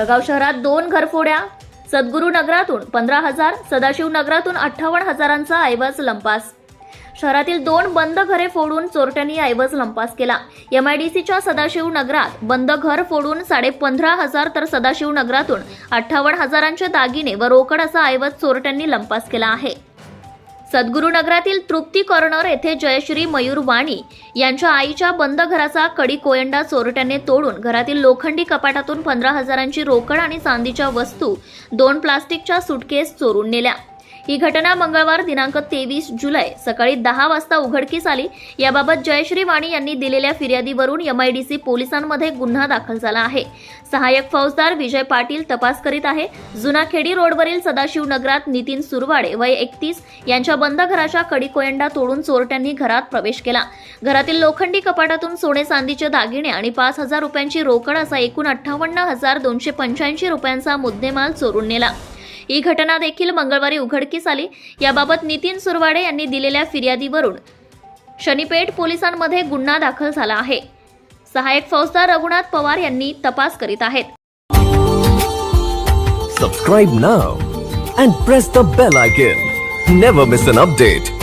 जळगाव शहरात 2 घरफोड्या, सद्गुरू नगरातून 15,000, सदाशिव नगरातून 58,000चा ऐवज लंपास. शहरातील 2 बंद घरे फोडून चोरट्यांनी ऐवज लंपास केला. MIDCच्या सदाशिव नगरात बंद घर फोडून 15,500 तर सदाशिव नगरातून 58,000चे दागिने व रोकड असा ऐवज चोरट्यांनी लंपास केला आहे. सद्गुरू नगरातील तृप्ती कॉर्नर येथे जयश्री मयूर वाणी यांच्या आईच्या बंद घराचा कडी कोयंडा चोरट्याने तोडून घरातील लोखंडी कपाटातून 15,000ची रोकड आणि चांदीच्या वस्तू, 2 प्लास्टिकच्या सुटकेस चोरून नेल्या. ही घटना मंगळवार दिनांक 23 जुलै सकाळी 10 वाजता उघडकीस आली. याबाबत जयश्री वाणी यांनी दिलेल्या फिर्यादीवरून MIDC पोलिसांमध्ये गुन्हा दाखल झाला आहे. सहाय्यक फौजदार विजय पाटील तपास करीत आहे. जुना खेडी रोडवरील सदाशिव नगरात नितीन सुरवाडे वय 31 यांच्या बंद घराच्या कडी कोयंडा तोडून चोरट्यांनी घरात प्रवेश केला. घरातील लोखंडी कपाटातून सोने चांदीचे दागिने आणि 5,000 रुपयांची रोकड असा एकूण 58,285 रुपयांचा मुद्देमाल चोरून नेला. ही घटना देखील मंगळवारी उघडकीस आली. याबाबत नितीन सुरवाडे यांनी दिलेल्या फिर्यादीवरून शनीपेठ पोलिसांमध्ये गुन्हा दाखल झाला आहे. सहाय्यक फौजदार रघुनाथ पवार यांनी तपास करीत आहेत. Subscribe now and press the bell icon. Never miss an update.